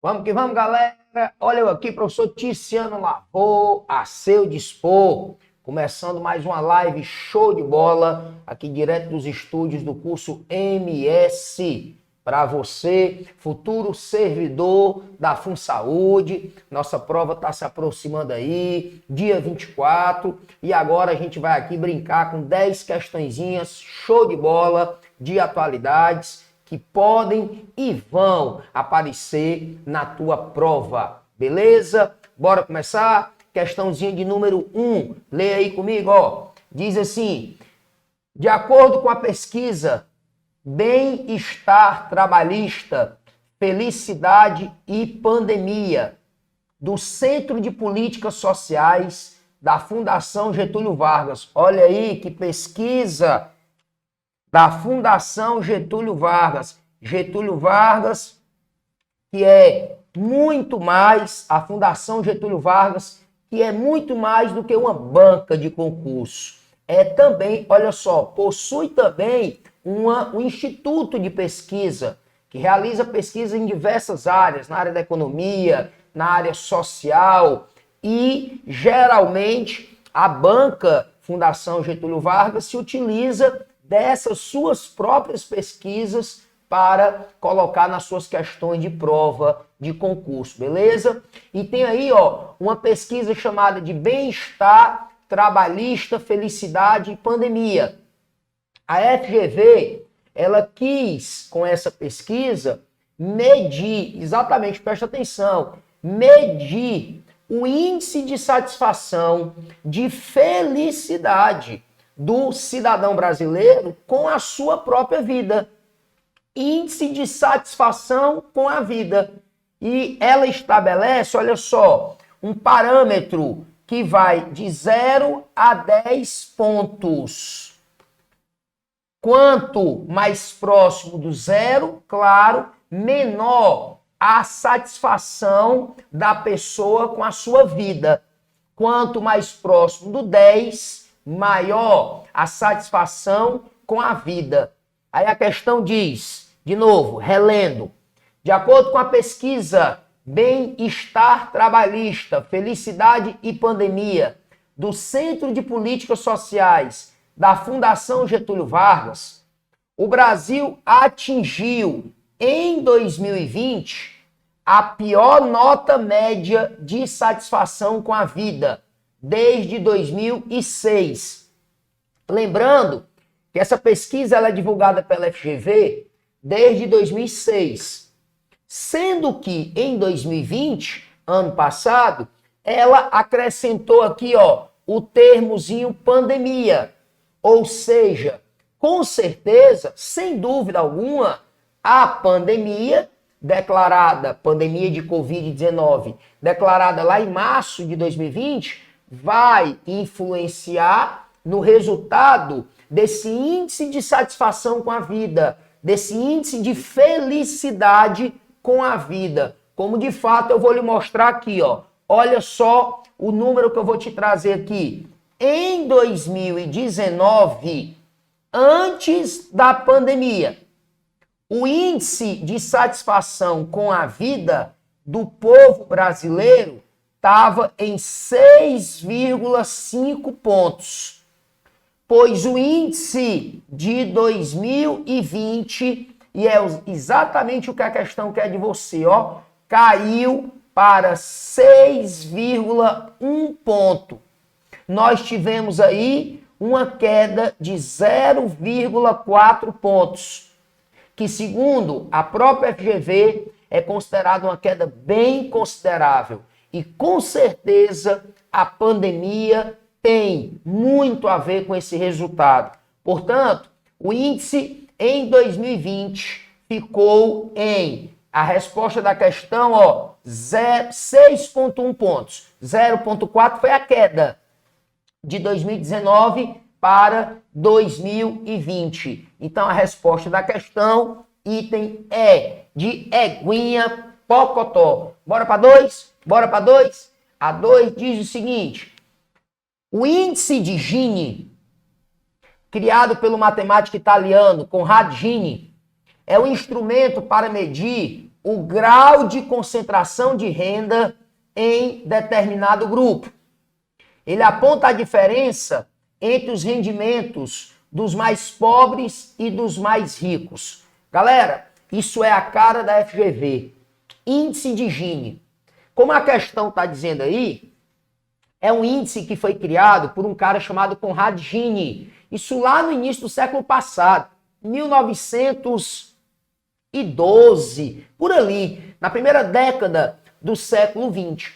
Vamos que vamos, galera. Olha eu aqui, professor Ticiano Lavô, a seu dispor. Começando mais uma live show de bola, aqui direto dos estúdios do curso MS. Para você, futuro servidor da FunSaúde. Nossa prova está se aproximando aí, dia 24. E agora a gente vai aqui brincar com 10 questõezinhas, show de bola, de atualidades, que podem e vão aparecer na tua prova, beleza? Bora começar? Questãozinha de número 1, leia aí comigo, ó. Diz assim, de acordo com a pesquisa Bem-Estar Trabalhista, Felicidade e Pandemia, do Centro de Políticas Sociais da Fundação Getúlio Vargas. Olha aí que pesquisa da Fundação Getúlio Vargas. Getúlio Vargas, que é muito mais, a Fundação Getúlio Vargas, que é muito mais do que uma banca de concurso. É também, olha só, possui também um instituto de pesquisa, que realiza pesquisa em diversas áreas, na área da economia, na área social, e geralmente a banca Fundação Getúlio Vargas se utiliza dessas suas próprias pesquisas para colocar nas suas questões de prova de concurso, beleza? E tem aí, ó, uma pesquisa chamada de Bem-Estar Trabalhista, Felicidade e Pandemia. A FGV, ela quis, com essa pesquisa, medir, exatamente, presta atenção, medir o índice de satisfação, de felicidade do cidadão brasileiro com a sua própria vida. Índice de satisfação com a vida. E ela estabelece, olha só, um parâmetro que vai de 0 a 10 pontos. Quanto mais próximo do 0, claro, menor a satisfação da pessoa com a sua vida. Quanto mais próximo do 10, maior a satisfação com a vida. Aí a questão diz, de novo, relendo, de acordo com a pesquisa Bem-Estar Trabalhista, Felicidade e Pandemia, do Centro de Políticas Sociais da Fundação Getúlio Vargas, o Brasil atingiu em 2020 a pior nota média de satisfação com a vida desde 2006. Lembrando que essa pesquisa ela é divulgada pela FGV desde 2006, sendo que em 2020, ano passado, ela acrescentou aqui, ó, o termozinho pandemia, ou seja, com certeza, sem dúvida alguma, a pandemia declarada, pandemia de Covid-19, declarada lá em março de 2020, vai influenciar no resultado desse índice de satisfação com a vida, desse índice de felicidade com a vida. Como de fato eu vou lhe mostrar aqui, ó. Olha só o número que eu vou te trazer aqui. Em 2019, antes da pandemia, o índice de satisfação com a vida do povo brasileiro estava em 6,5 pontos. Pois o índice de 2020, e é exatamente o que a questão quer de você, ó, caiu para 6,1 ponto. Nós tivemos aí uma queda de 0,4 pontos, que segundo a própria FGV é considerada uma queda bem considerável. E com certeza a pandemia tem muito a ver com esse resultado. Portanto, o índice em 2020 ficou em, a resposta da questão, ó, 6,1 pontos. 0,4 foi a queda de 2019 para 2020. Então, a resposta da questão, item E, de Eguinha Pocotó. Bora para 2? Bora para 2? A 2 diz o seguinte, o índice de Gini, criado pelo matemático italiano Conrad Gini, é um instrumento para medir o grau de concentração de renda em determinado grupo. Ele aponta a diferença entre os rendimentos dos mais pobres e dos mais ricos. Galera, isso é a cara da FGV. Índice de Gini. Como a questão está dizendo aí, é um índice que foi criado por um cara chamado Conrad Gini. Isso lá no início do século passado, 1912, por ali, na primeira década do século XX.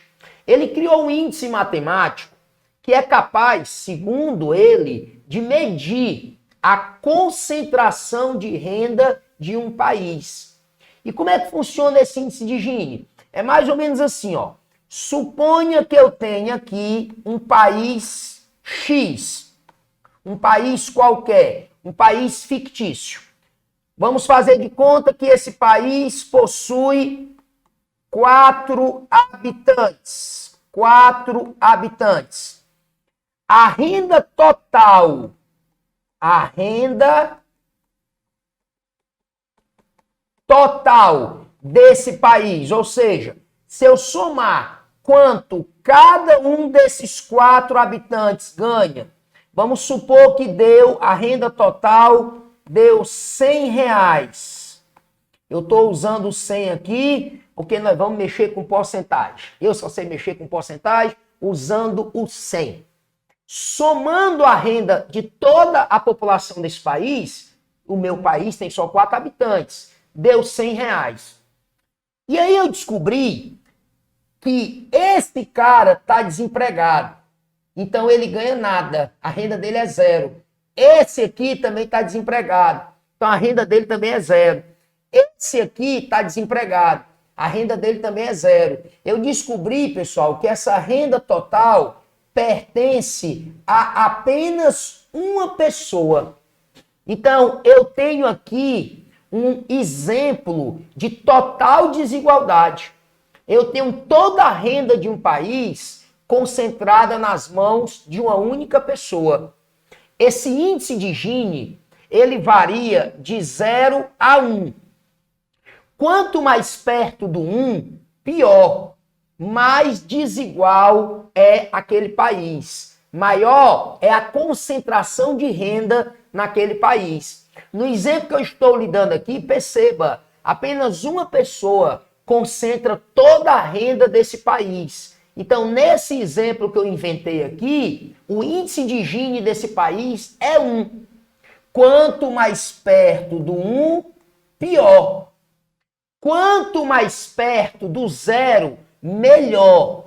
Ele criou um índice matemático que é capaz, segundo ele, de medir a concentração de renda de um país. E como é que funciona esse índice de Gini? É mais ou menos assim, ó. Suponha que eu tenha aqui um país X, um país qualquer, um país fictício. Vamos fazer de conta que esse país possui 4 habitantes. 4 habitantes. A renda total desse país, ou seja, se eu somar quanto cada um desses 4 habitantes ganha, vamos supor que a renda total deu R$100. Eu estou usando o 100 aqui, porque nós vamos mexer com porcentagem. Eu só sei mexer com porcentagem usando o 100. Somando a renda de toda a população desse país, o meu país tem só 4 habitantes, deu R$100. E aí eu descobri que esse cara está desempregado. Então ele ganha nada, a renda dele é 0. Esse aqui também está desempregado, então a renda dele também é 0. Esse aqui está desempregado, a renda dele também é 0. Eu descobri, pessoal, que essa renda total pertence a apenas uma pessoa. Então, eu tenho aqui um exemplo de total desigualdade. Eu tenho toda a renda de um país concentrada nas mãos de uma única pessoa. Esse índice de Gini, ele varia de 0 a 1. Quanto mais perto do 1, pior. Mais desigual é aquele país. Maior é a concentração de renda naquele país. No exemplo que eu estou lhe dando aqui, perceba, apenas uma pessoa concentra toda a renda desse país. Então, nesse exemplo que eu inventei aqui, o índice de Gini desse país é 1. Quanto mais perto do 1, pior. Quanto mais perto do 0, melhor.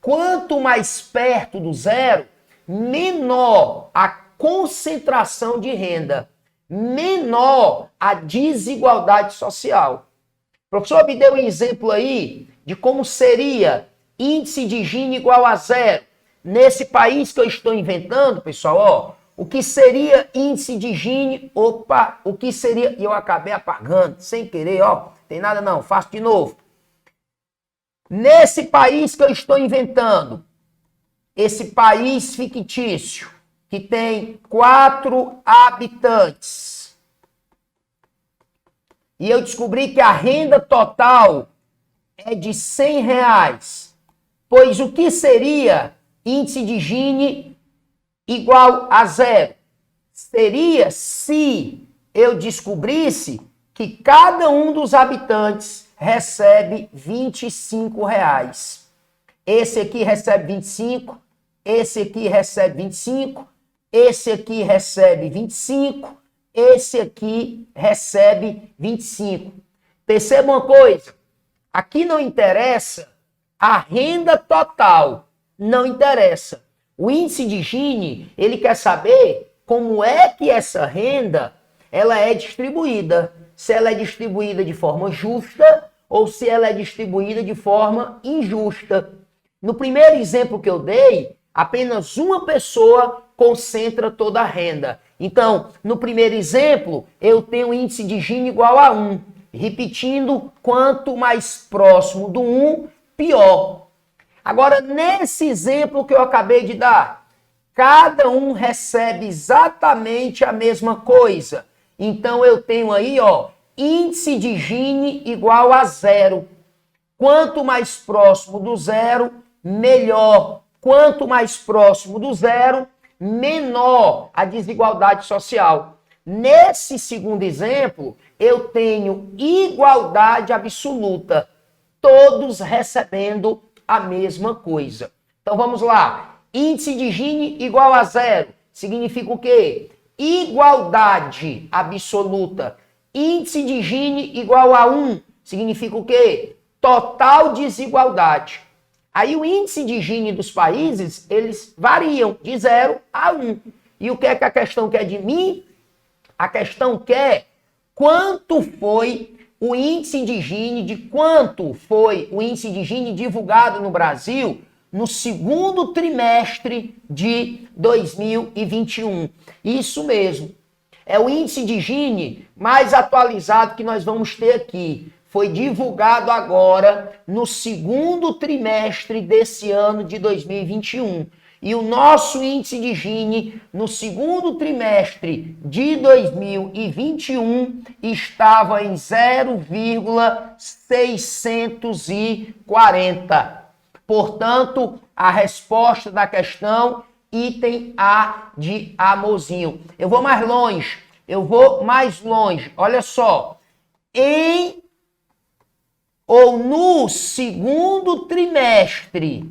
Quanto mais perto do 0, menor a concentração de renda, menor a desigualdade social. O professor me deu um exemplo aí de como seria índice de Gini igual a 0. Nesse país que eu estou inventando, pessoal, ó, o que seria índice de Gini? Opa, o que seria? E eu acabei apagando, sem querer, ó, tem nada não, faço de novo. Nesse país que eu estou inventando, esse país fictício, que tem 4 habitantes, e eu descobri que a renda total é de R$100, pois o que seria índice de Gini igual a 0? Seria se eu descobrisse que cada um dos habitantes recebe R$25. Esse aqui recebe 25, esse aqui recebe 25, esse aqui recebe 25, esse aqui recebe 25. Perceba uma coisa, aqui não interessa a renda total, não interessa. O índice de Gini, ele quer saber como é que essa renda ela é distribuída. Se ela é distribuída de forma justa ou se ela é distribuída de forma injusta. No primeiro exemplo que eu dei, apenas uma pessoa concentra toda a renda. Então, no primeiro exemplo, eu tenho um índice de Gini igual a 1. Repetindo, quanto mais próximo do 1, pior. Agora, nesse exemplo que eu acabei de dar, cada um recebe exatamente a mesma coisa. Então, eu tenho aí, ó, índice de Gini igual a zero. Quanto mais próximo do zero, melhor. Quanto mais próximo do zero, menor a desigualdade social. Nesse segundo exemplo, eu tenho igualdade absoluta, todos recebendo a mesma coisa. Então vamos lá. Índice de Gini igual a zero. Significa o quê? Igualdade absoluta. Índice de Gini igual a 1. Significa o quê? Total desigualdade. Aí o índice de Gini dos países, eles variam de 0 a 1. E o que é que a questão quer de mim? A questão quer quanto foi o índice de Gini, de quanto foi o índice de Gini divulgado no Brasil no segundo trimestre de 2021. Isso mesmo. É o índice de Gini mais atualizado que nós vamos ter aqui. Foi divulgado agora no segundo trimestre desse ano de 2021. E o nosso índice de Gini no segundo trimestre de 2021 estava em 0,640. Portanto, a resposta da questão, item A de amorzinho. Eu vou mais longe. Olha só. Em ou no segundo trimestre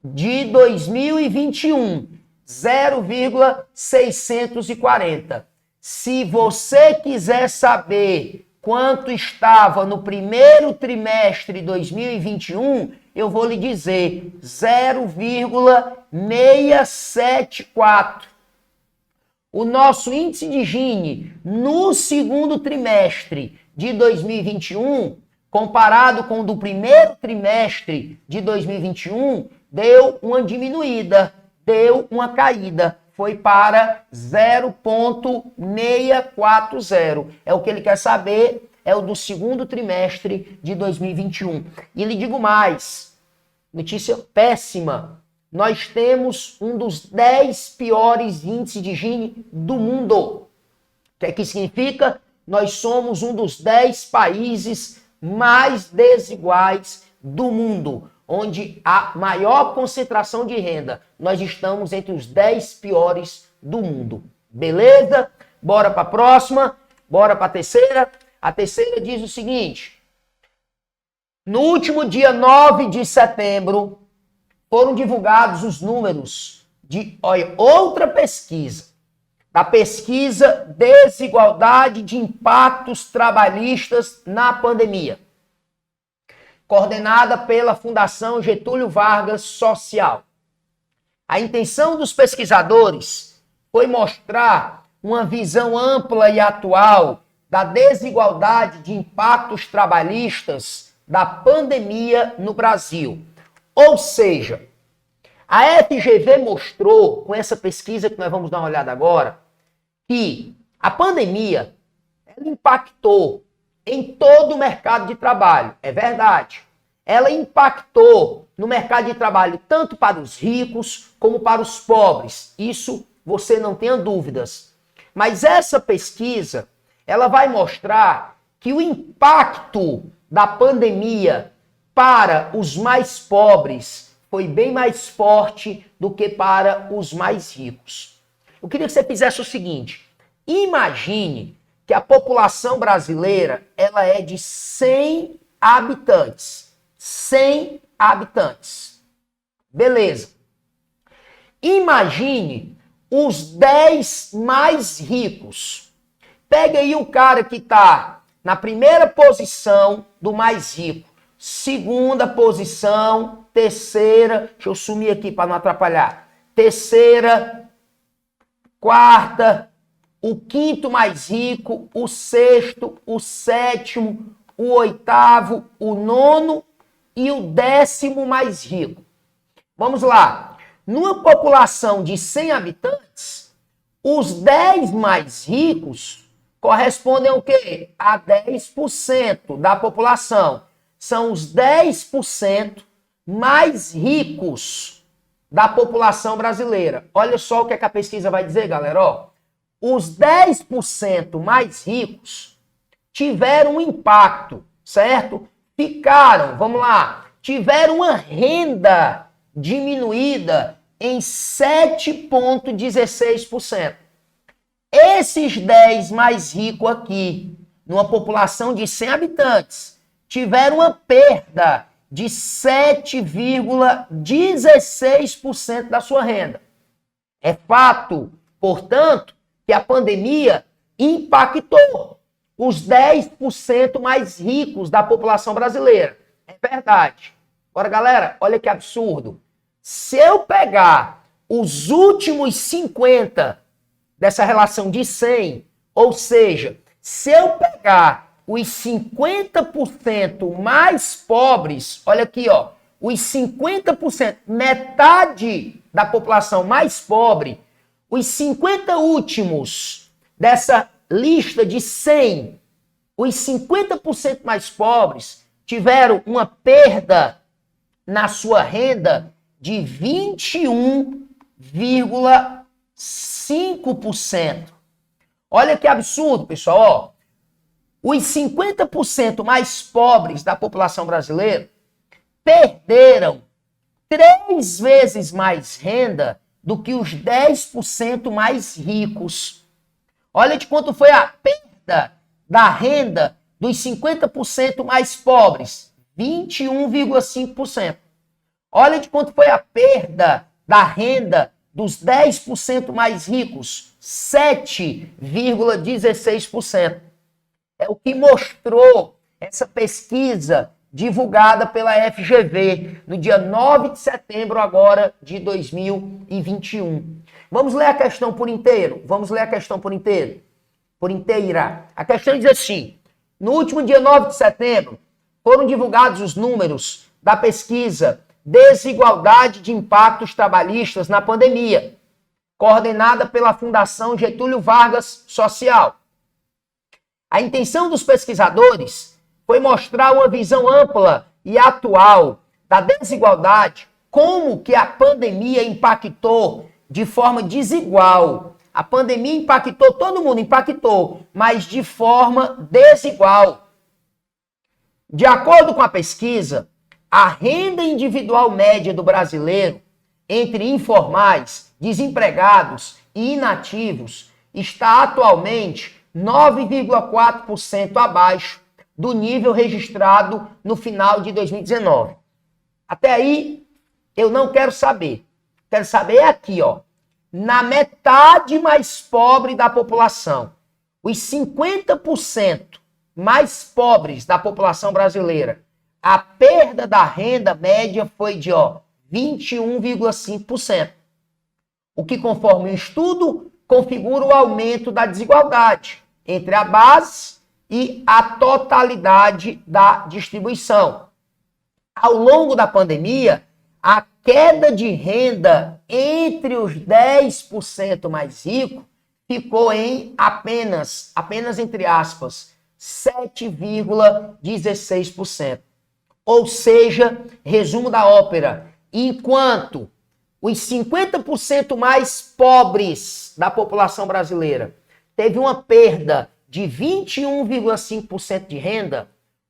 de 2021, 0,640. Se você quiser saber quanto estava no primeiro trimestre de 2021, eu vou lhe dizer 0,674. O nosso índice de Gini no segundo trimestre de 2021, comparado com o do primeiro trimestre de 2021, deu uma diminuída, deu uma caída. Foi para 0,640. É o que ele quer saber, é o do segundo trimestre de 2021. E lhe digo mais, notícia péssima. Nós temos um dos 10 piores índices de Gini do mundo. O que é que significa? Nós somos um dos 10 países mais desiguais do mundo, onde há maior concentração de renda. Nós estamos entre os 10 piores do mundo. Beleza? Bora para a próxima. Bora para a terceira. A terceira diz o seguinte. No último dia 9 de setembro, foram divulgados os números de outra pesquisa. Da pesquisa Desigualdade de Impactos Trabalhistas na Pandemia, coordenada pela Fundação Getúlio Vargas Social. A intenção dos pesquisadores foi mostrar uma visão ampla e atual da desigualdade de impactos trabalhistas da pandemia no Brasil. Ou seja, a FGV mostrou, com essa pesquisa que nós vamos dar uma olhada agora, que a pandemia ela impactou em todo o mercado de trabalho. É verdade. Ela impactou no mercado de trabalho tanto para os ricos como para os pobres. Isso você não tenha dúvidas. Mas essa pesquisa, ela vai mostrar que o impacto da pandemia para os mais pobres foi bem mais forte do que para os mais ricos. Eu queria que você fizesse o seguinte. Imagine que a população brasileira ela é de 100 habitantes. 100 habitantes. Beleza. Imagine os 10 mais ricos. Pega aí o cara que está na primeira posição do mais rico. Segunda posição, terceira, deixa eu sumir aqui para não atrapalhar. Terceira, quarta, o quinto mais rico, o sexto, o sétimo, o oitavo, o nono e o 10º mais rico. Vamos lá. Numa população de 100 habitantes, os 10 mais ricos correspondem ao quê? A 10% da população. São os 10% mais ricos da população brasileira. Olha só o que a pesquisa vai dizer, galera. Ó, os 10% mais ricos tiveram um impacto, certo? Ficaram, vamos lá, tiveram uma renda diminuída em 7,16%. Esses 10 mais ricos aqui, numa população de 100 habitantes, tiveram uma perda de 7,16% da sua renda. É fato, portanto, que a pandemia impactou os 10% mais ricos da população brasileira. É verdade. Agora, galera, olha que absurdo. Se eu pegar os últimos 50 dessa relação de 100, ou seja, se eu pegar os 50% mais pobres, olha aqui, ó, os 50%, metade da população mais pobre, os 50 últimos dessa lista de 100, os 50% mais pobres tiveram uma perda na sua renda de 21,5%. Olha que absurdo, pessoal. Ó, os 50% mais pobres da população brasileira perderam 3 vezes mais renda do que os 10% mais ricos. Olha de quanto foi a perda da renda dos 50% mais pobres, 21,5%. Olha de quanto foi a perda da renda dos 10% mais ricos, 7,16%. É o que mostrou essa pesquisa divulgada pela FGV no dia 9 de setembro agora de 2021. Vamos ler a questão por inteiro? Vamos ler a questão por inteiro? Por inteira. A questão diz assim: no último dia 9 de setembro, foram divulgados os números da pesquisa Desigualdade de Impactos Trabalhistas na Pandemia, coordenada pela Fundação Getúlio Vargas Social. A intenção dos pesquisadores foi mostrar uma visão ampla e atual da desigualdade, como que a pandemia impactou de forma desigual. A pandemia impactou, todo mundo impactou, mas de forma desigual. De acordo com a pesquisa, a renda individual média do brasileiro, entre informais, desempregados e inativos, está atualmente 9,4% abaixo do nível registrado no final de 2019. Até aí, eu não quero saber. Quero saber aqui, ó, na metade mais pobre da população, os 50% mais pobres da população brasileira, a perda da renda média foi de 21,5%. O que, conforme o estudo, configura o aumento da desigualdade entre a base e a totalidade da distribuição. Ao longo da pandemia, a queda de renda entre os 10% mais ricos ficou em apenas entre aspas, 7,16%. Ou seja, resumo da ópera, enquanto os 50% mais pobres da população brasileira teve uma perda de 21,5% de renda,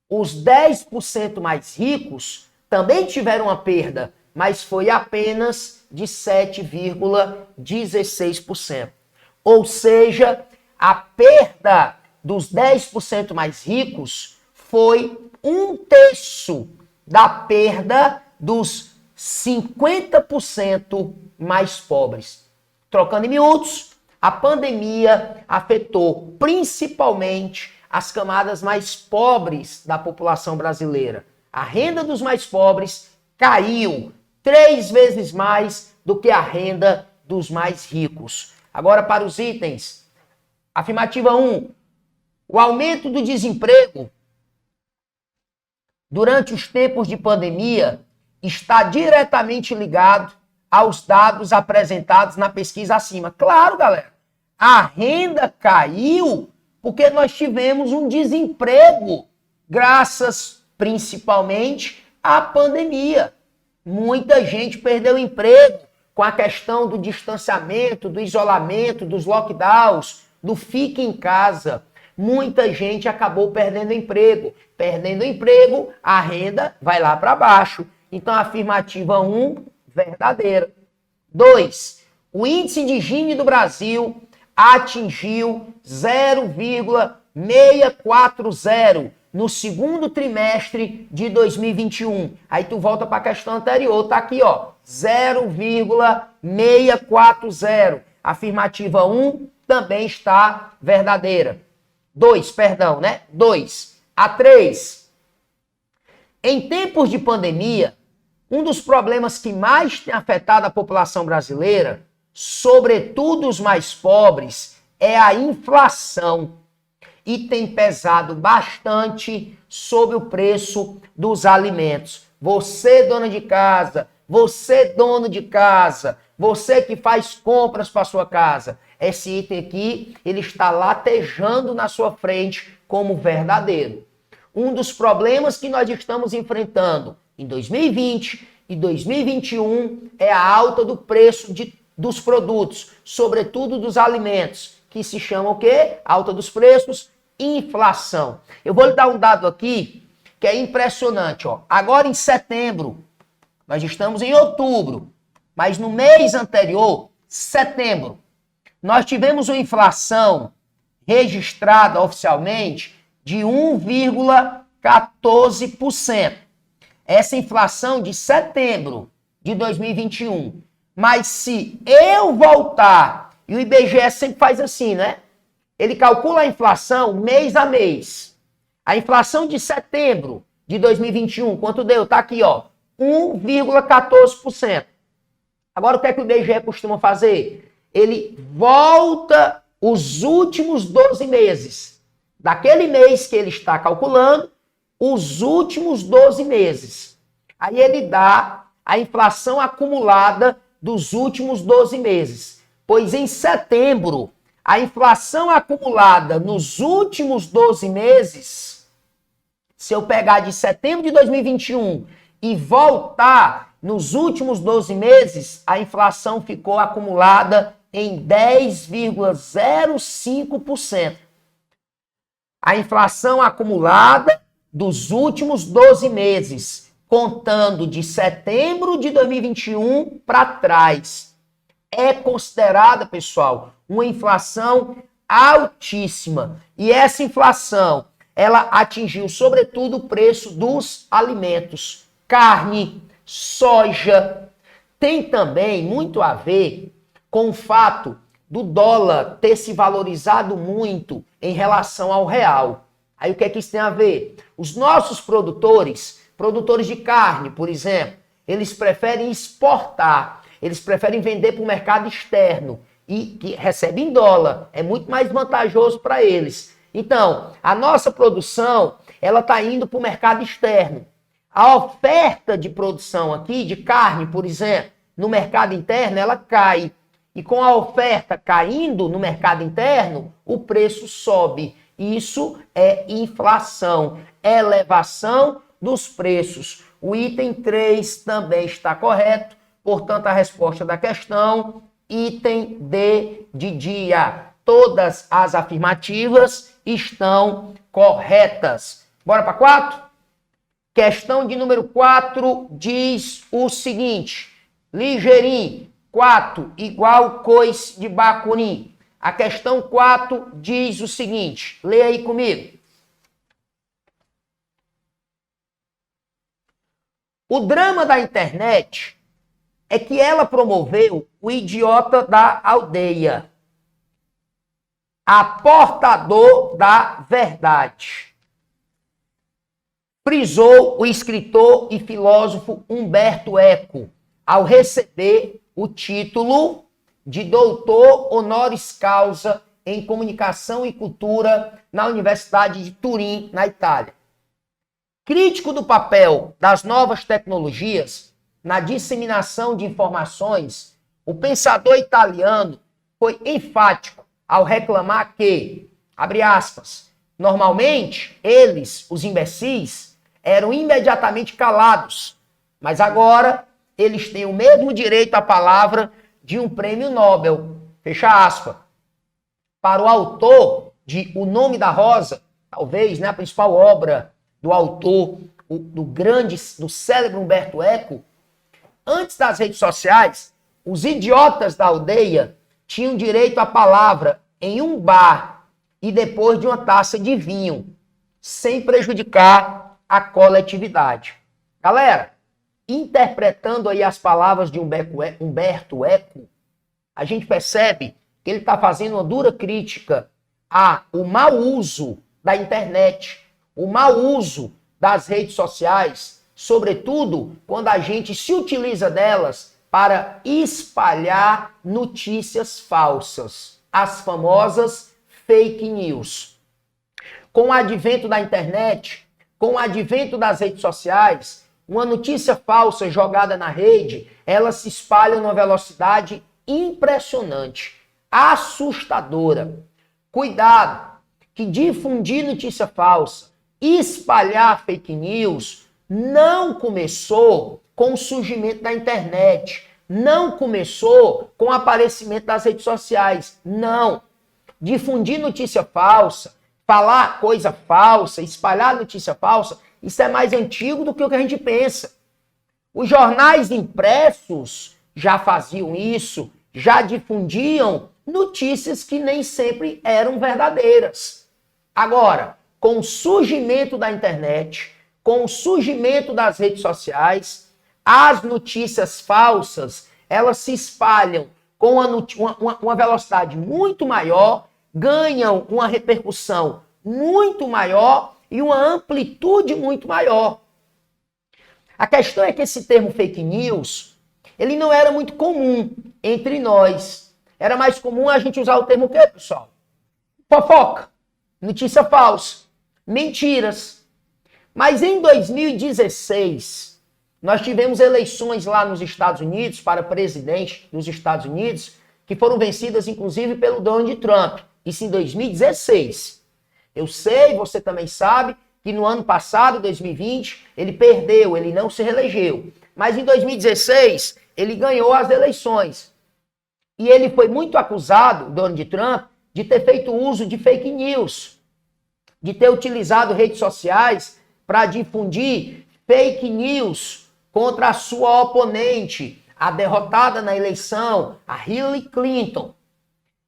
os 10% mais ricos também tiveram uma perda, mas foi apenas de 7,16%. Ou seja, a perda dos 10% mais ricos foi 1/3 da perda dos 50% mais pobres. Trocando em miúdos, a pandemia afetou principalmente as camadas mais pobres da população brasileira. A renda dos mais pobres caiu 3 vezes mais do que a renda dos mais ricos. Agora para os itens. Afirmativa 1. O aumento do desemprego durante os tempos de pandemia está diretamente ligado aos dados apresentados na pesquisa acima. Claro, galera, a renda caiu porque nós tivemos um desemprego, graças principalmente à pandemia. Muita gente perdeu emprego com a questão do distanciamento, do isolamento, dos lockdowns, do fique em casa. muita gente acabou perdendo emprego. Perdendo emprego, a renda vai lá para baixo. Então, afirmativa 1, verdadeira. 2, o índice de Gini do Brasil atingiu 0,640 no segundo trimestre de 2021. Aí tu volta para a questão anterior, tá aqui, ó, 0,640. Afirmativa 1 também está verdadeira. 2, perdão, né? 2. A 3. Em tempos de pandemia, um dos problemas que mais tem afetado a população brasileira, sobretudo os mais pobres, é a inflação. E tem pesado bastante sobre o preço dos alimentos. Você, dona de casa, você, dono de casa, você que faz compras para sua casa, esse item aqui, ele está latejando na sua frente como verdadeiro. Um dos problemas que nós estamos enfrentando em 2020 e 2021 é a alta do preço dos produtos, sobretudo dos alimentos, que se chama o quê? Alta dos preços, inflação. Eu vou lhe dar um dado aqui que é impressionante, ó. Agora em setembro, nós estamos em outubro, mas no mês anterior, setembro, nós tivemos uma inflação registrada oficialmente de 1,14%. Essa inflação de setembro de 2021. Mas se eu voltar, e o IBGE sempre faz assim, né? Ele calcula a inflação mês a mês. A inflação de setembro de 2021, quanto deu? Tá aqui, ó, 1,14%. Agora, o que é que o IBGE costuma fazer? Ele volta os últimos 12 meses. Daquele mês que ele está calculando, os últimos 12 meses. Aí ele dá a inflação acumulada dos últimos 12 meses. Pois em setembro, a inflação acumulada nos últimos 12 meses, se eu pegar de setembro de 2021 e voltar nos últimos 12 meses, a inflação ficou acumulada em 10,05%. A inflação acumulada dos últimos 12 meses, contando de setembro de 2021 para trás, é considerada, pessoal, uma inflação altíssima. E essa inflação, ela atingiu, sobretudo, o preço dos alimentos. Carne, soja. Tem também muito a ver com o fato do dólar ter se valorizado muito em relação ao real. Aí o que é que isso tem a ver? Os nossos produtores de carne, por exemplo, eles preferem exportar, eles preferem vender para o mercado externo e que recebe em dólar. É muito mais vantajoso para eles. Então, a nossa produção, ela está indo para o mercado externo. A oferta de produção aqui, de carne, por exemplo, no mercado interno, ela cai. E com a oferta caindo no mercado interno, o preço sobe. Isso é inflação, elevação dos preços. O item 3 também está correto. Portanto, a resposta da questão, item D de dia. Todas as afirmativas estão corretas. Bora para 4? Questão de número 4 diz o seguinte. Ligeirinho, 4 igual coice de bacurim. A questão 4 diz o seguinte. Lê aí comigo. O drama da internet é que ela promoveu o idiota da aldeia, a portador da verdade. Frisou o escritor e filósofo Humberto Eco ao receber o título de doutor honoris causa em comunicação e cultura na Universidade de Turim, na Itália. Crítico do papel das novas tecnologias na disseminação de informações, o pensador italiano foi enfático ao reclamar que, abre aspas, normalmente eles, os imbecis, eram imediatamente calados, mas agora eles têm o mesmo direito à palavra de um prêmio Nobel, fecha aspas. Para o autor de O Nome da Rosa, talvez, né, a principal obra do autor, do célebre Humberto Eco, antes das redes sociais, os idiotas da aldeia tinham direito à palavra em um bar e depois de uma taça de vinho, sem prejudicar a coletividade. Galera, interpretando aí as palavras de Humberto Eco, a gente percebe que ele está fazendo uma dura crítica ao mau uso da internet, o mau uso das redes sociais, sobretudo quando a gente se utiliza delas para espalhar notícias falsas, as famosas fake news. Com o advento da internet, com o advento das redes sociais, uma notícia falsa jogada na rede, ela se espalha numa velocidade impressionante, assustadora. Cuidado, que difundir notícia falsa, espalhar fake news, não começou com o surgimento da internet, não começou com o aparecimento das redes sociais, não. Difundir notícia falsa, falar coisa falsa, espalhar notícia falsa, isso é mais antigo do que o que a gente pensa. Os jornais impressos já faziam isso, já difundiam notícias que nem sempre eram verdadeiras. Agora, com o surgimento da internet, com o surgimento das redes sociais, as notícias falsas, elas se espalham com uma velocidade muito maior, ganham uma repercussão muito maior e uma amplitude muito maior. A questão é que esse termo fake news, ele não era muito comum entre nós. Era mais comum a gente usar o termo o quê, pessoal? Fofoca, notícia falsa, mentiras. Mas em 2016, nós tivemos eleições lá nos Estados Unidos para presidente dos Estados Unidos, que foram vencidas inclusive pelo Donald Trump. Isso em 2016. Eu sei, você também sabe, que no ano passado, 2020, ele perdeu, ele não se reelegeu. Mas em 2016, ele ganhou as eleições. E ele foi muito acusado, Donald Trump, de ter feito uso de fake news, de ter utilizado redes sociais para difundir fake news contra a sua oponente, a derrotada na eleição, a Hillary Clinton.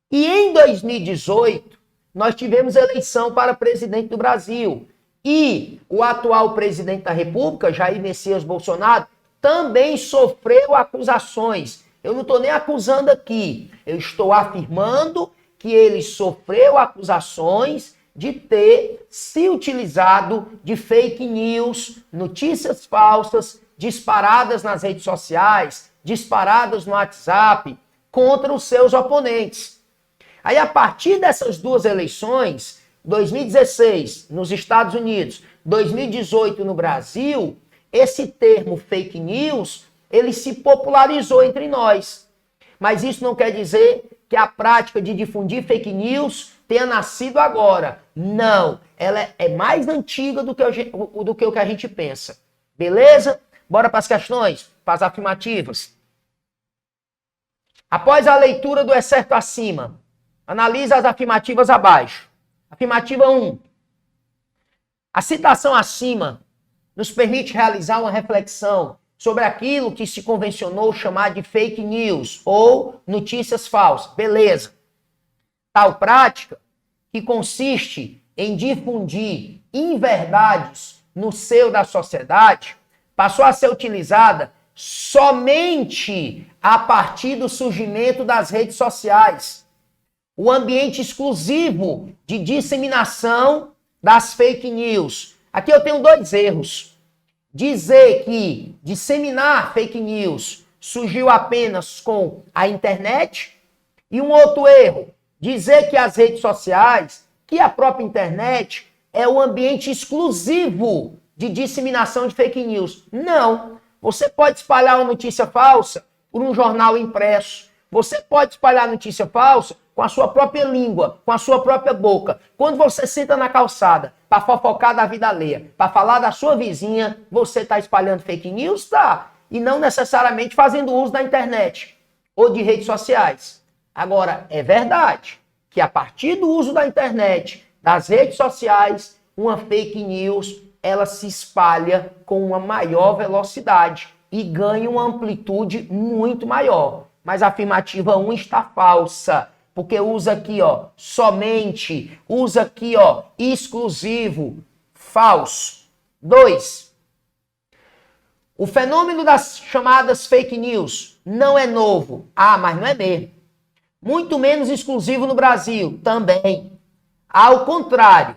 E em 2018, nós tivemos eleição para presidente do Brasil. E o atual presidente da República, Jair Messias Bolsonaro, também sofreu acusações. Eu não estou nem acusando aqui, eu estou afirmando que ele sofreu acusações de ter se utilizado de fake news, notícias falsas, disparadas nas redes sociais, disparadas no WhatsApp, contra os seus oponentes. Aí, a partir dessas duas eleições, 2016 nos Estados Unidos, 2018 no Brasil, esse termo fake news, ele se popularizou entre nós. Mas isso não quer dizer que a prática de difundir fake news tenha nascido agora. Não, ela é mais antiga do que o que a gente pensa. Beleza? Bora para as questões, para as afirmativas. Após a leitura do excerto acima, analisa as afirmativas abaixo. Afirmativa 1. A citação acima nos permite realizar uma reflexão sobre aquilo que se convencionou chamar de fake news ou notícias falsas. Beleza. Tal prática, que consiste em difundir inverdades no seio da sociedade, passou a ser utilizada somente a partir do surgimento das redes sociais. O ambiente exclusivo de disseminação das fake news. Aqui eu tenho dois erros. Dizer que disseminar fake news surgiu apenas com a internet e um outro erro, dizer que as redes sociais, que a própria internet é o ambiente exclusivo de disseminação de fake news. Não. Você pode espalhar uma notícia falsa por um jornal impresso. Você pode espalhar notícia falsa com a sua própria língua, com a sua própria boca. Quando você senta na calçada para fofocar da vida alheia, para falar da sua vizinha, você está espalhando fake news? Tá. E não necessariamente fazendo uso da internet ou de redes sociais. Agora, é verdade que a partir do uso da internet, das redes sociais, uma fake news, ela se espalha com uma maior velocidade e ganha uma amplitude muito maior. Mas a afirmativa 1 está falsa, porque usa aqui, ó, somente, usa aqui, ó, exclusivo, falso. 2. O fenômeno das chamadas fake news não é novo. Ah, mas não é mesmo. Muito menos exclusivo no Brasil, também. Ao contrário,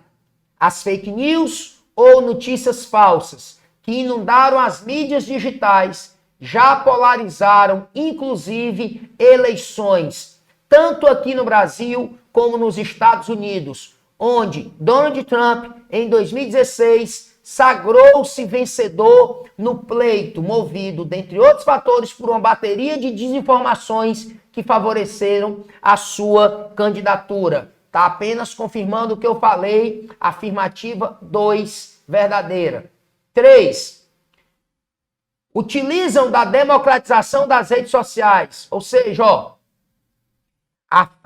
as fake news ou notícias falsas que inundaram as mídias digitais já polarizaram, inclusive, eleições, tanto aqui no Brasil como nos Estados Unidos, onde Donald Trump, em 2016, sagrou-se vencedor no pleito, movido, dentre outros fatores, por uma bateria de desinformações que favoreceram a sua candidatura. Está apenas confirmando o que eu falei, afirmativa 2, verdadeira. 3. Utilizam da democratização das redes sociais, ou seja, ó,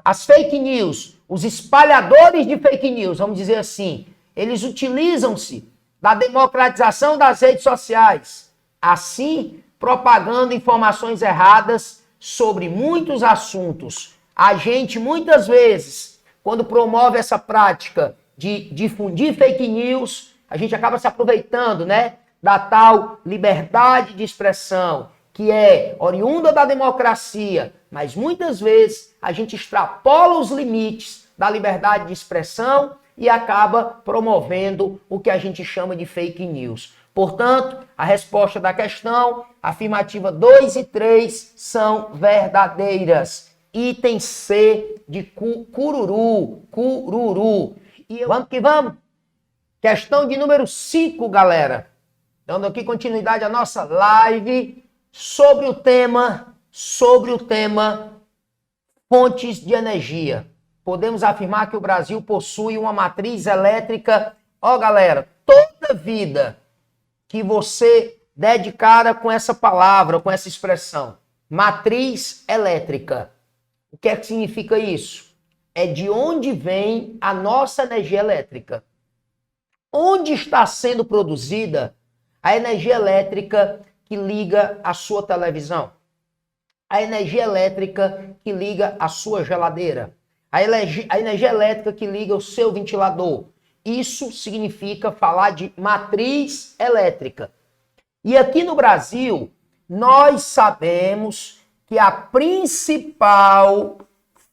as fake news, os espalhadores de fake news, vamos dizer assim, eles utilizam-se da democratização das redes sociais, assim propagando informações erradas sobre muitos assuntos. A gente, muitas vezes, quando promove essa prática de difundir fake news, a gente acaba se aproveitando, né, da tal liberdade de expressão, que é oriunda da democracia, mas muitas vezes a gente extrapola os limites da liberdade de expressão e acaba promovendo o que a gente chama de fake news. Portanto, a resposta da questão, afirmativa 2 e 3, são verdadeiras. Item C de cururu. E vamos que vamos. Questão de número 5, galera. Dando aqui continuidade à nossa live sobre o tema fontes de energia. Podemos afirmar que o Brasil possui uma matriz elétrica. Ó, galera, toda vida que você der de cara com essa palavra, com essa expressão, matriz elétrica, o que é que significa isso? É de onde vem a nossa energia elétrica. Onde está sendo produzida a energia elétrica que liga a sua televisão? A energia elétrica que liga a sua geladeira? A energia elétrica que liga o seu ventilador? Isso significa falar de matriz elétrica. E aqui no Brasil, nós sabemos que a principal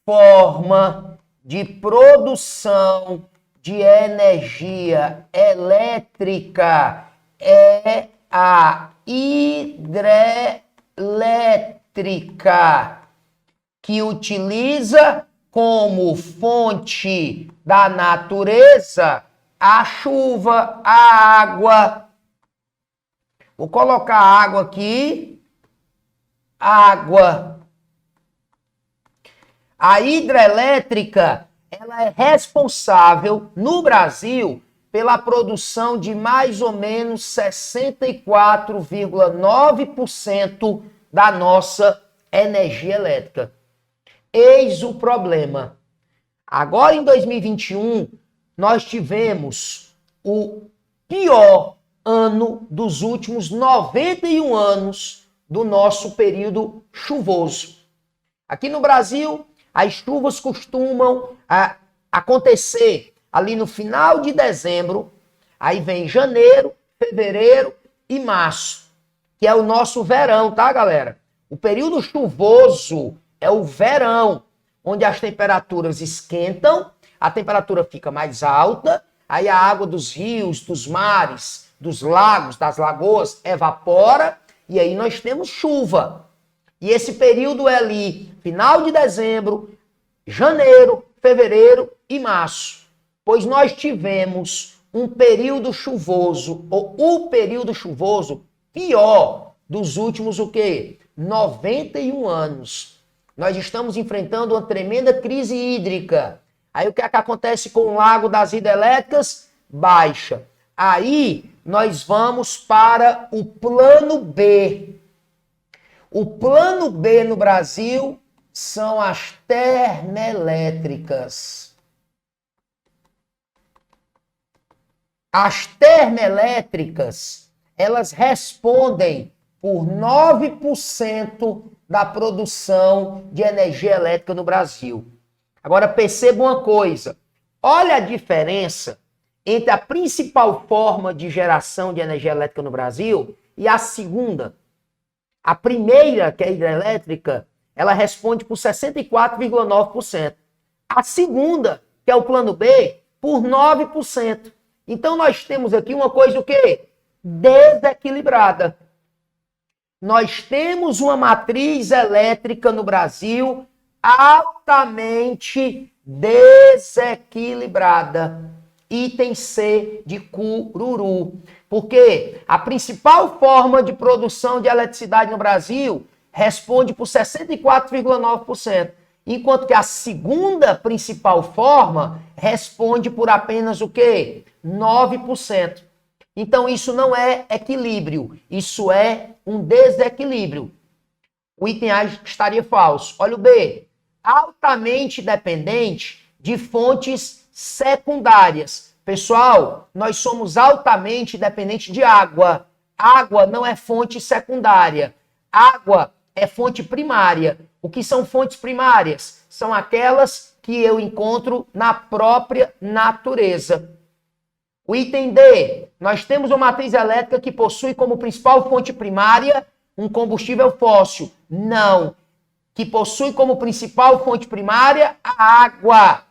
forma de produção de energia elétrica é a hidrelétrica, que utiliza como fonte da natureza a chuva, a água. Vou colocar água aqui. Água. A hidrelétrica, ela é responsável no Brasil pela produção de mais ou menos 64,9% da nossa energia elétrica. Eis o problema. Agora, em 2021, nós tivemos o pior ano dos últimos 91 anos do nosso período chuvoso. Aqui no Brasil, as chuvas costumam acontecer ali no final de dezembro, aí vem janeiro, fevereiro e março, que é o nosso verão, tá, galera? O período chuvoso é o verão, onde as temperaturas esquentam, a temperatura fica mais alta, aí a água dos rios, dos mares, dos lagos, das lagoas evapora, e aí nós temos chuva. E esse período é ali, final de dezembro, janeiro, fevereiro e março. Pois nós tivemos um período chuvoso, ou o período chuvoso pior dos últimos, o quê? 91 anos. Nós estamos enfrentando uma tremenda crise hídrica. Aí o que é que acontece com o lago das hidrelétricas? Baixa. Aí nós vamos para o plano B. O plano B no Brasil são as termoelétricas. As termoelétricas, elas respondem por 9% da produção de energia elétrica no Brasil. Agora perceba uma coisa, olha a diferença entre a principal forma de geração de energia elétrica no Brasil e a segunda. A primeira, que é a hidrelétrica, ela responde por 64,9%. A segunda, que é o plano B, por 9%. Então nós temos aqui uma coisa o quê? Desequilibrada. Nós temos uma matriz elétrica no Brasil altamente desequilibrada. Item C de cururu. Porque a principal forma de produção de eletricidade no Brasil responde por 64,9%, enquanto que a segunda principal forma responde por apenas o quê? 9%. Então isso não é equilíbrio, isso é um desequilíbrio. O item A estaria falso. Olha o B. Altamente dependente de fontes secundárias. Pessoal, nós somos altamente dependentes de água. Água não é fonte secundária. Água é fonte primária. O que são fontes primárias? São aquelas que eu encontro na própria natureza. O item D, nós temos uma matriz elétrica que possui como principal fonte primária um combustível fóssil. Não. Que possui como principal fonte primária a água.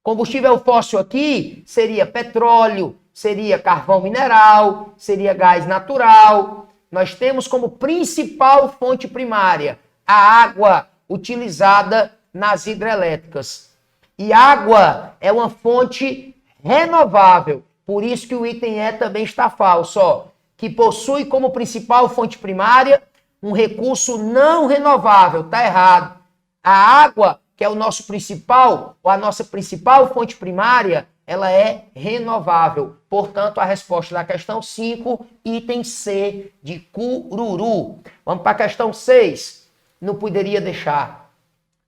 Combustível fóssil aqui seria petróleo, seria carvão mineral, seria gás natural. Nós temos como principal fonte primária a água utilizada nas hidrelétricas. E água é uma fonte renovável. Por isso que o item E também está falso, ó, que possui como principal fonte primária um recurso não renovável. Está errado. A água, que é o nosso principal, ou a nossa principal fonte primária, ela é renovável. Portanto, a resposta da questão 5, item C de cururu. Vamos para a questão 6. Não poderia deixar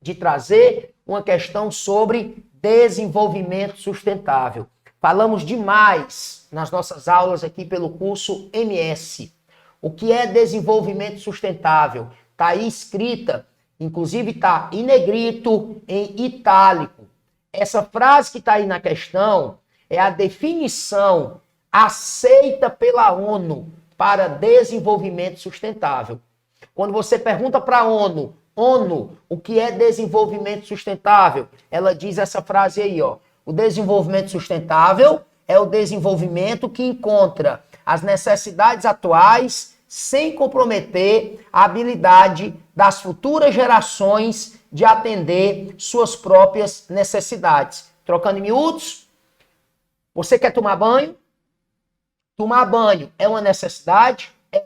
de trazer uma questão sobre desenvolvimento sustentável. Falamos demais nas nossas aulas aqui pelo curso MS. O que é desenvolvimento sustentável? Está aí escrita, inclusive está em negrito, em itálico. Essa frase que está aí na questão é a definição aceita pela ONU para desenvolvimento sustentável. Quando você pergunta para a ONU, o que é desenvolvimento sustentável? Ela diz essa frase aí, ó. O desenvolvimento sustentável é o desenvolvimento que encontra as necessidades atuais sem comprometer a habilidade das futuras gerações de atender suas próprias necessidades. Trocando em miúdos, você quer tomar banho? Tomar banho é uma necessidade? É.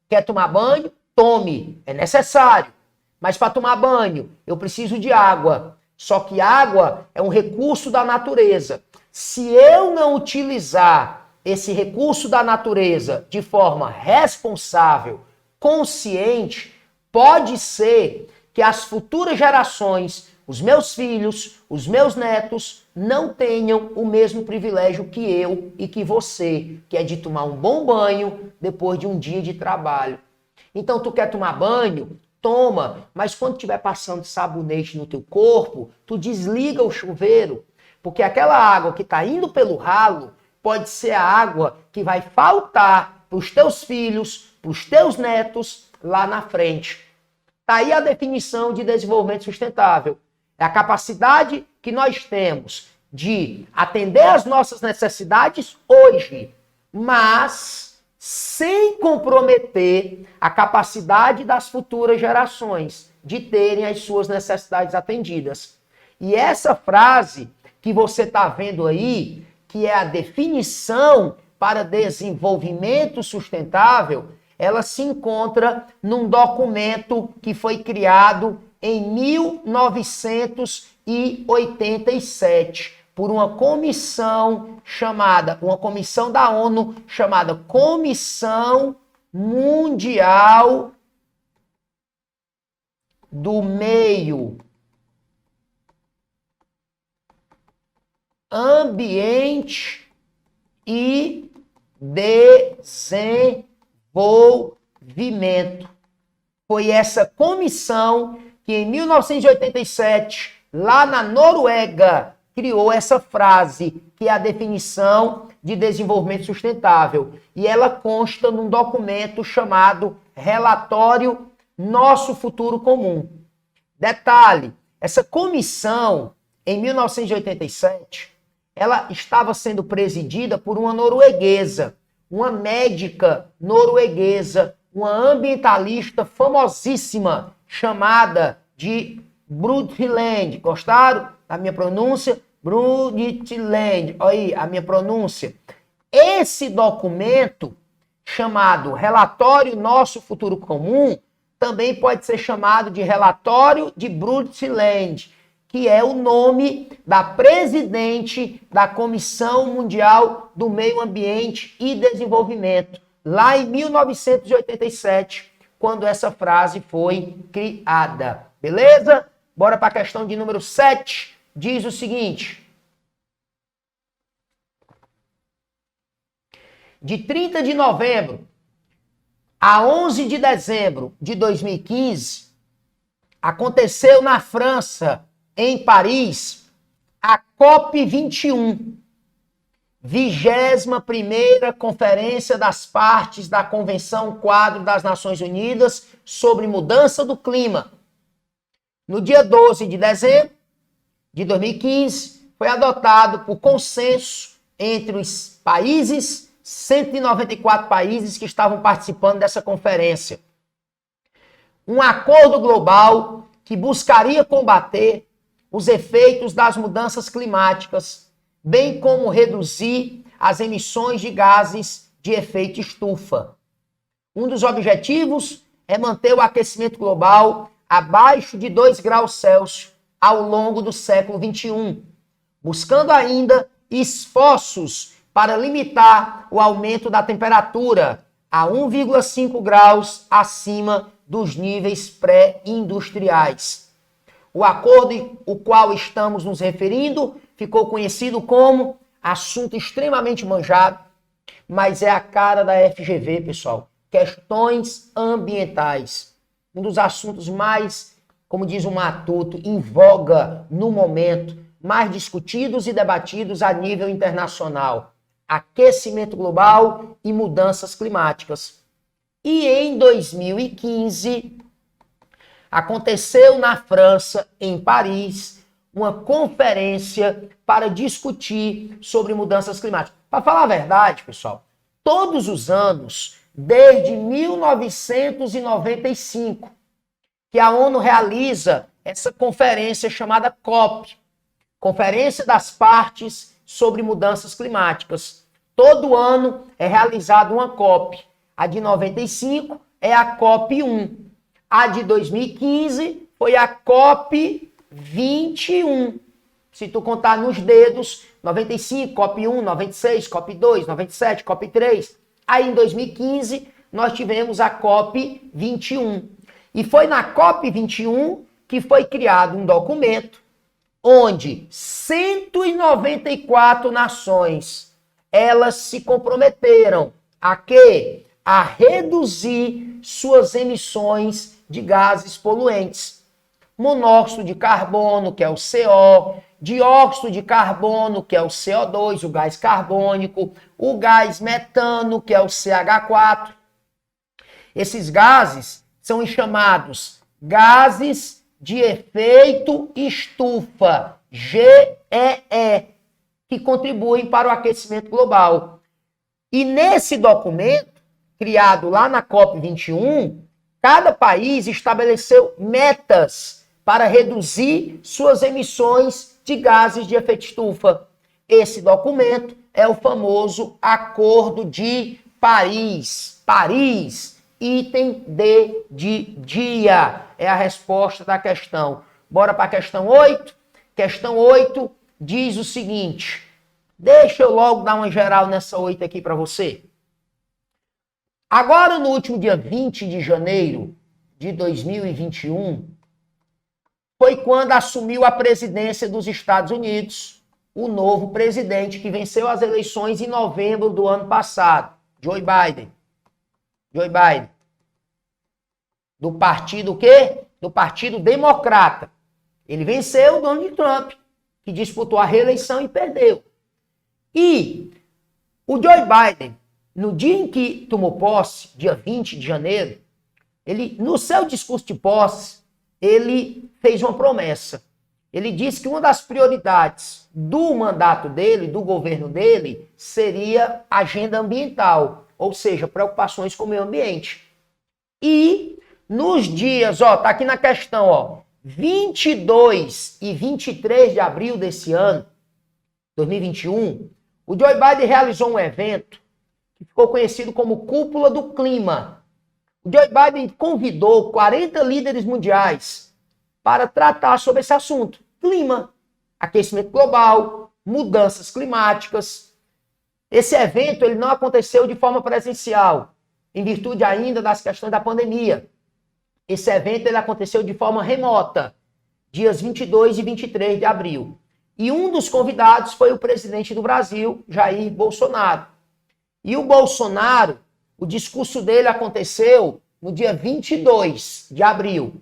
Quer tomar banho? Tome. É necessário. Mas para tomar banho, eu preciso de água. Só que água é um recurso da natureza. Se eu não utilizar esse recurso da natureza de forma responsável, consciente, pode ser que as futuras gerações, os meus filhos, os meus netos, não tenham o mesmo privilégio que eu e que você, que é de tomar um bom banho depois de um dia de trabalho. Então, tu quer tomar banho? Toma, mas quando estiver passando sabonete no teu corpo, tu desliga o chuveiro, porque aquela água que está indo pelo ralo pode ser a água que vai faltar para os teus filhos, para os teus netos lá na frente. Está aí a definição de desenvolvimento sustentável. É a capacidade que nós temos de atender às nossas necessidades hoje, mas sem comprometer a capacidade das futuras gerações de terem as suas necessidades atendidas. E essa frase que você está vendo aí, que é a definição para desenvolvimento sustentável, ela se encontra num documento que foi criado em 1987 por uma comissão da ONU chamada Comissão Mundial do meio ambiente e desenvolvimento. Foi essa comissão que em 1987, lá na Noruega, criou essa frase, que é a definição de desenvolvimento sustentável. E ela consta num documento chamado Relatório Nosso Futuro Comum. Detalhe, essa comissão, em 1987, ela estava sendo presidida por uma norueguesa, uma médica norueguesa, uma ambientalista famosíssima, chamada de Brundtland. Gostaram da minha pronúncia? Brundtland. Olha aí a minha pronúncia. Esse documento, chamado Relatório Nosso Futuro Comum, também pode ser chamado de Relatório de Brundtland, que é o nome da presidente da Comissão Mundial do Meio Ambiente e Desenvolvimento, lá em 1987, quando essa frase foi criada. Beleza? Bora para a questão de número 7. Diz o seguinte: de 30 de novembro a 11 de dezembro de 2015, aconteceu na França, em Paris, a COP21, 21ª Conferência das Partes da Convenção Quadro das Nações Unidas sobre Mudança do Clima. No dia 12 de dezembro de 2015, foi adotado por consenso entre os países, 194 países que estavam participando dessa conferência, um acordo global que buscaria combater os efeitos das mudanças climáticas, bem como reduzir as emissões de gases de efeito estufa. Um dos objetivos é manter o aquecimento global abaixo de 2 graus Celsius ao longo do século XXI, buscando ainda esforços para limitar o aumento da temperatura a 1,5 graus acima dos níveis pré-industriais. O acordo o qual estamos nos referindo ficou conhecido como assunto extremamente manjado, mas é a cara da FGV, pessoal. Questões ambientais. Um dos assuntos mais, como diz o Matuto, em voga no momento, mais discutidos e debatidos a nível internacional. Aquecimento global e mudanças climáticas. E em 2015, aconteceu na França, em Paris, uma conferência para discutir sobre mudanças climáticas. Para falar a verdade, pessoal, todos os anos, desde 1995, que a ONU realiza essa conferência chamada COP, Conferência das Partes sobre Mudanças Climáticas. Todo ano é realizada uma COP. A de 95 é a COP 1. A de 2015 foi a COP 21. Se tu contar nos dedos, 95, COP 1, 96, COP 2, 97, COP 3. Aí em 2015 nós tivemos a COP 21. E foi na COP 21 que foi criado um documento onde 194 nações, elas se comprometeram a quê? A reduzir suas emissões de gases poluentes. Monóxido de carbono, que é o CO, dióxido de carbono, que é o CO2, o gás carbônico, o gás metano, que é o CH4. Esses gases são chamados gases de efeito estufa, GEE, que contribuem para o aquecimento global. E nesse documento, criado lá na COP21, cada país estabeleceu metas para reduzir suas emissões de gases de efeito estufa. Esse documento é o famoso Acordo de Paris. Paris, item D de dia. É a resposta da questão. Bora para a questão 8? Questão 8 diz o seguinte. Deixa eu logo dar uma geral nessa 8 aqui para você. Agora, no último dia 20 de janeiro de 2021, foi quando assumiu a presidência dos Estados Unidos, o novo presidente que venceu as eleições em novembro do ano passado, Joe Biden. Joe Biden. Do partido o quê? Do Partido Democrata. Ele venceu o Donald Trump, que disputou a reeleição e perdeu. E o Joe Biden, no dia em que tomou posse, dia 20 de janeiro, ele, no seu discurso de posse, ele fez uma promessa. Ele disse que uma das prioridades do mandato dele, do governo dele, seria a agenda ambiental, ou seja, preocupações com o meio ambiente. E nos dias, ó, tá aqui na questão, ó, 22 e 23 de abril desse ano, 2021, o Joe Biden realizou um evento que ficou conhecido como Cúpula do Clima. O Joe Biden convidou 40 líderes mundiais para tratar sobre esse assunto. Clima, aquecimento global, mudanças climáticas. Esse evento ele não aconteceu de forma presencial, em virtude ainda das questões da pandemia. Esse evento ele aconteceu de forma remota, dias 22 e 23 de abril. E um dos convidados foi o presidente do Brasil, Jair Bolsonaro. E o Bolsonaro, o discurso dele aconteceu no dia 22 de abril.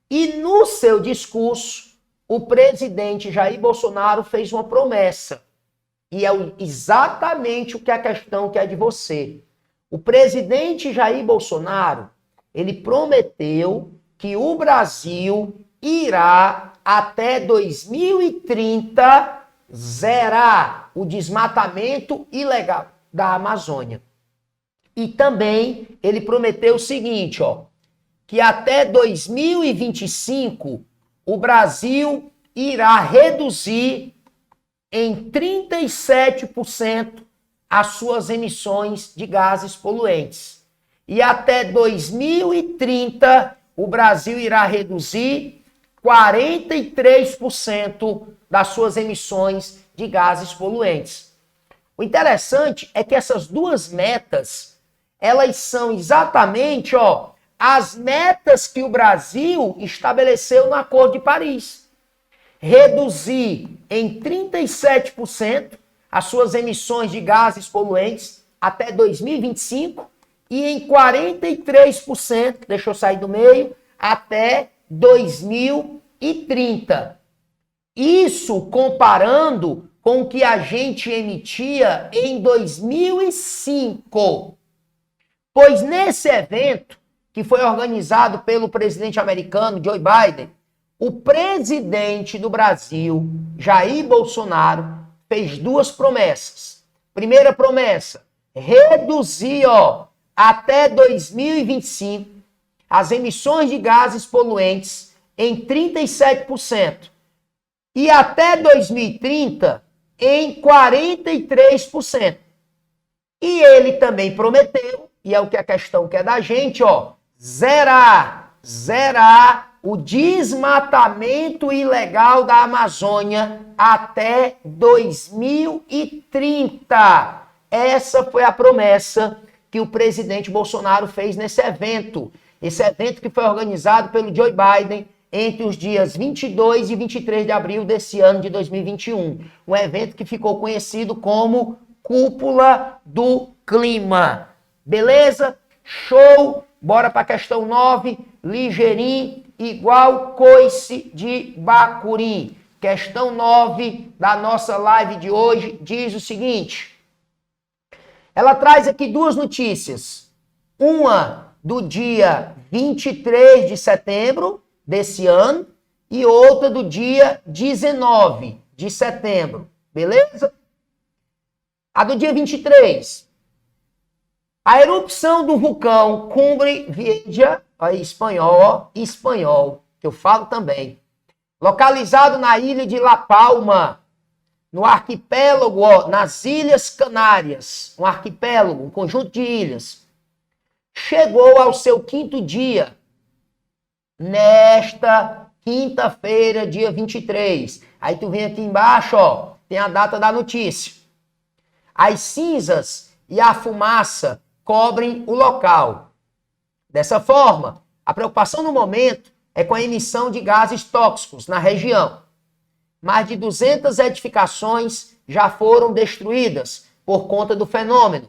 E no seu discurso, o presidente Jair Bolsonaro fez uma promessa. E é exatamente o que a questão que é de você. O presidente Jair Bolsonaro, ele prometeu que o Brasil irá, até 2030, zerar o desmatamento ilegal da Amazônia. E também ele prometeu o seguinte, ó, que até 2025 o Brasil irá reduzir em 37% as suas emissões de gases poluentes. E até 2030 o Brasil irá reduzir 43% das suas emissões de gases poluentes. O interessante é que essas duas metas, elas são exatamente, ó, as metas que o Brasil estabeleceu no Acordo de Paris. Reduzir em 37% as suas emissões de gases poluentes até 2025 e em 43%, deixa eu sair do meio, até 2030. Isso comparando com o que a gente emitia em 2005. Pois nesse evento, que foi organizado pelo presidente americano Joe Biden, o presidente do Brasil, Jair Bolsonaro, fez duas promessas. Primeira promessa, reduzir, ó, até 2025 as emissões de gases poluentes em 37% e até 2030 em 43%. E ele também prometeu, e é o que a questão quer da gente, ó, zerar o desmatamento ilegal da Amazônia até 2030. Essa foi a promessa que o presidente Bolsonaro fez nesse evento. Esse evento que foi organizado pelo Joe Biden entre os dias 22 e 23 de abril desse ano de 2021. Um evento que ficou conhecido como Cúpula do Clima. Beleza? Show! Bora para a questão 9. Ligeirinho igual coice de bacurim. Questão 9 da nossa live de hoje diz o seguinte. Ela traz aqui duas notícias. Uma do dia 23 de setembro desse ano e outra do dia 19 de setembro. Beleza? A do dia 23. A erupção do vulcão Cumbre Vieja, aí espanhol, ó, espanhol, que eu falo também, localizado na ilha de La Palma, no arquipélago, ó, nas Ilhas Canárias, um arquipélago, um conjunto de ilhas, chegou ao seu quinto dia, nesta quinta-feira, dia 23. Aí tu vem aqui embaixo, ó, tem a data da notícia. As cinzas e a fumaça cobrem o local. Dessa forma, a preocupação no momento com a emissão de gases tóxicos na região. Mais de 200 edificações já foram destruídas por conta do fenômeno.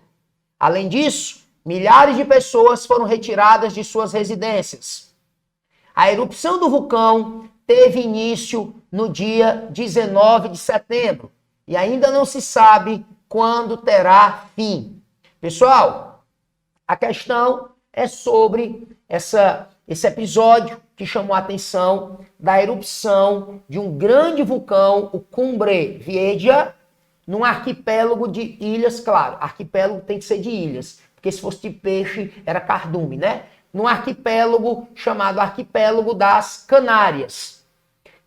Além disso, milhares de pessoas foram retiradas de suas residências. A erupção do vulcão teve início no dia 19 de setembro e ainda não se sabe quando terá fim. Pessoal, a questão é sobre esse episódio que chamou a atenção da erupção de um grande vulcão, o Cumbre Vieja, num arquipélago de ilhas, claro, arquipélago tem que ser de ilhas, porque se fosse de peixe era cardume, né? Num arquipélago chamado Arquipélago das Canárias,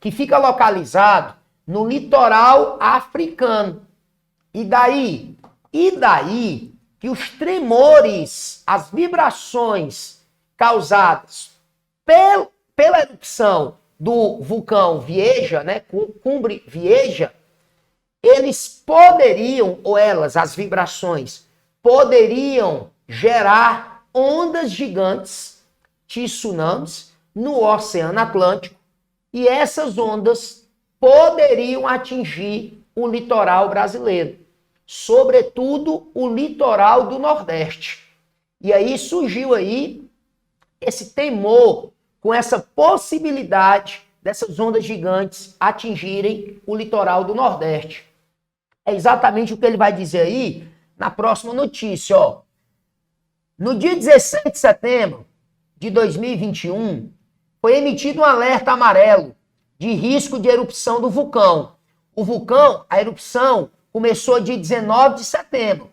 que fica localizado no litoral africano. E daí que os tremores, as vibrações causadas pela erupção do vulcão Vieja, né, Cumbre Vieja, eles poderiam, ou elas, as vibrações, poderiam gerar ondas gigantes, tsunamis, no Oceano Atlântico, e essas ondas poderiam atingir o litoral brasileiro, sobretudo o litoral do Nordeste. E aí surgiu aí esse temor com essa possibilidade dessas ondas gigantes atingirem o litoral do Nordeste. É exatamente o que ele vai dizer aí na próxima notícia, ó. No dia 16 de setembro de 2021, foi emitido um alerta amarelo de risco de erupção do vulcão. O vulcão, a erupção, começou dia 19 de setembro,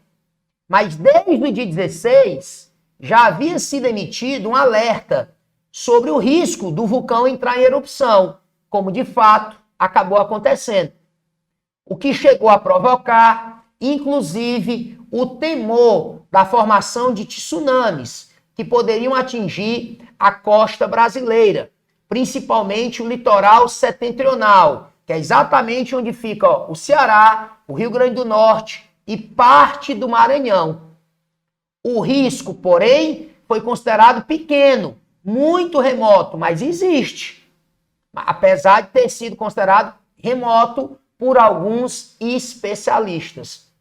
mas desde o dia 16 já havia sido emitido um alerta sobre o risco do vulcão entrar em erupção, como de fato acabou acontecendo. O que chegou a provocar, inclusive, o temor da formação de tsunamis que poderiam atingir a costa brasileira, principalmente o litoral setentrional, que é exatamente onde fica o Ceará, o Rio Grande do Norte e parte do Maranhão. O risco, porém, foi considerado pequeno, muito remoto, mas existe. Apesar de ter sido considerado remoto por alguns especialistas.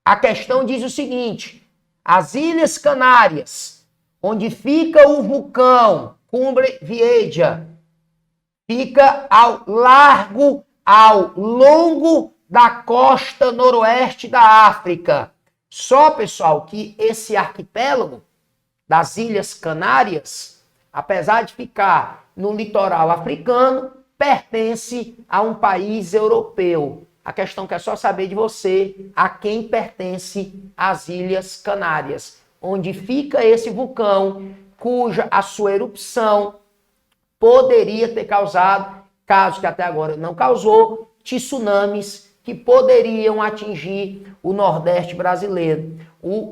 A questão diz o seguinte: as Ilhas Canárias, onde fica o vulcão Cumbre Vieja, fica ao longo da costa noroeste da África. Só, pessoal, que esse arquipélago das Ilhas Canárias, apesar de ficar no litoral africano, pertence a um país europeu. A questão que é só saber de você a quem pertence as Ilhas Canárias, onde fica esse vulcão, cuja a sua erupção poderia ter causado, caso que até agora não causou, tsunamis que poderiam atingir o Nordeste brasileiro.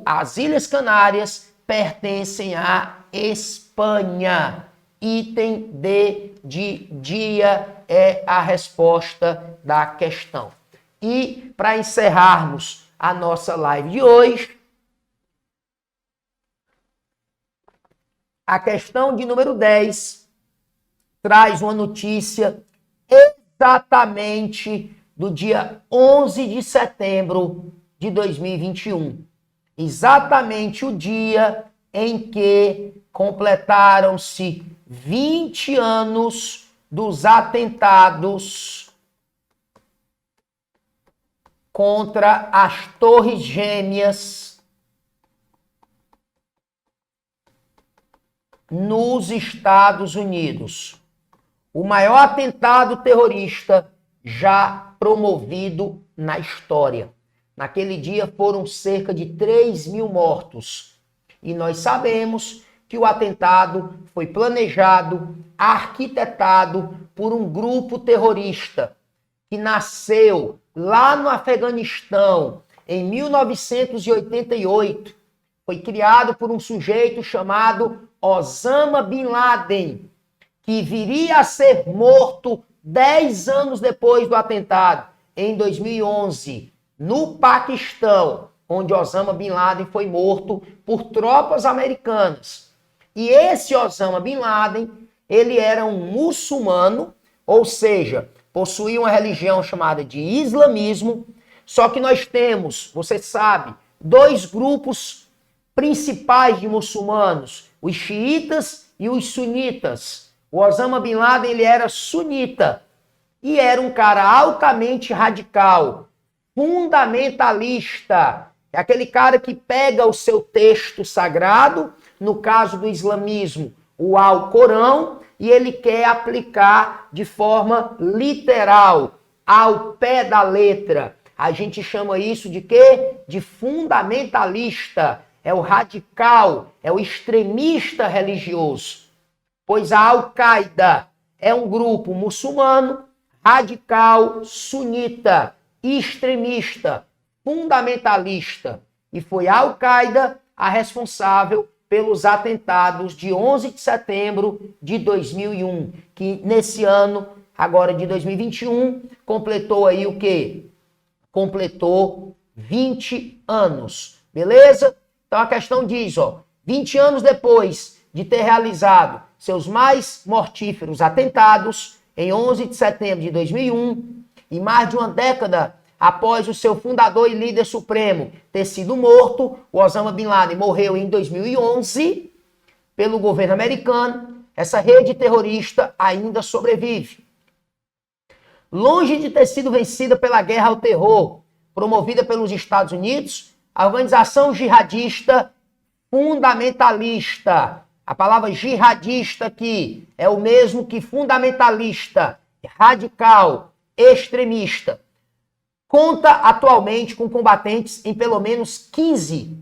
As Ilhas Canárias pertencem à Espanha. Item D de dia é a resposta da questão. E para encerrarmos a nossa live de hoje, a questão de número 10 traz uma notícia exatamente do dia 11 de setembro de 2021. Exatamente o dia em que completaram-se 20 anos dos atentados contra as Torres Gêmeas nos Estados Unidos. O maior atentado terrorista já promovido na história. Naquele dia foram cerca de 3.000 mortos. E nós sabemos que o atentado foi planejado, arquitetado por um grupo terrorista que nasceu lá no Afeganistão em 1988. Foi criado por um sujeito chamado Osama Bin Laden, que viria a ser morto 10 anos depois do atentado, em 2011, no Paquistão, onde Osama Bin Laden foi morto por tropas americanas. E esse Osama Bin Laden, ele era um muçulmano, ou seja, possuía uma religião chamada de islamismo, só que nós temos, você sabe, dois grupos principais de muçulmanos, os xiitas e os sunitas. O Osama Bin Laden, ele era sunita e era um cara altamente radical, fundamentalista. É aquele cara que pega o seu texto sagrado, no caso do islamismo, o Alcorão, e ele quer aplicar de forma literal, ao pé da letra. A gente chama isso de quê? De fundamentalista. É o radical, é o extremista religioso. Pois a Al-Qaeda é um grupo muçulmano, radical, sunita, extremista, fundamentalista. E foi a Al-Qaeda a responsável pelos atentados de 11 de setembro de 2001, que nesse ano, agora de 2021, completou aí o quê? Completou 20 anos, beleza? Então a questão diz, 20 anos depois de ter realizado seus mais mortíferos atentados, em 11 de setembro de 2001, e mais de uma década após o seu fundador e líder supremo ter sido morto, o Osama Bin Laden morreu em 2011 pelo governo americano, essa rede terrorista ainda sobrevive. Longe de ter sido vencida pela guerra ao terror, promovida pelos Estados Unidos, a organização jihadista fundamentalista, a palavra jihadista aqui é o mesmo que fundamentalista, radical, extremista, conta atualmente com combatentes em pelo menos 15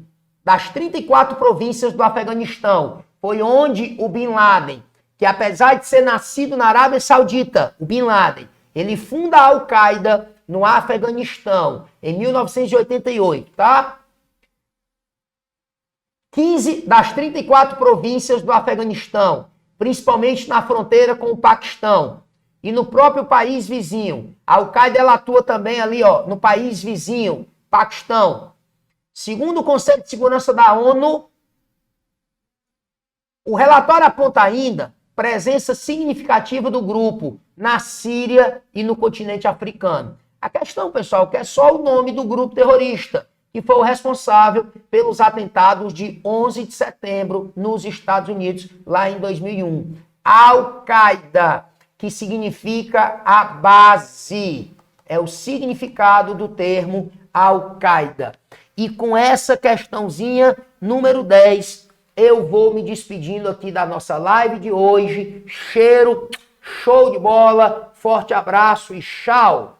das 34 províncias do Afeganistão. Foi onde o Bin Laden, que apesar de ser nascido na Arábia Saudita, o Bin Laden, ele funda a Al-Qaeda no Afeganistão, em 1988, tá? 15 das 34 províncias do Afeganistão, principalmente na fronteira com o Paquistão. E no próprio país vizinho. A Al-Qaeda ela atua também ali, no país vizinho, Paquistão. Segundo o Conselho de Segurança da ONU, o relatório aponta ainda presença significativa do grupo na Síria e no continente africano. A questão, pessoal, que é só o nome do grupo terrorista, que foi o responsável pelos atentados de 11 de setembro nos Estados Unidos, lá em 2001. Al-Qaeda, que significa a base. É o significado do termo Al-Qaeda. E com essa questãozinha, número 10, eu vou me despedindo aqui da nossa live de hoje. Cheiro, show de bola, forte abraço e tchau!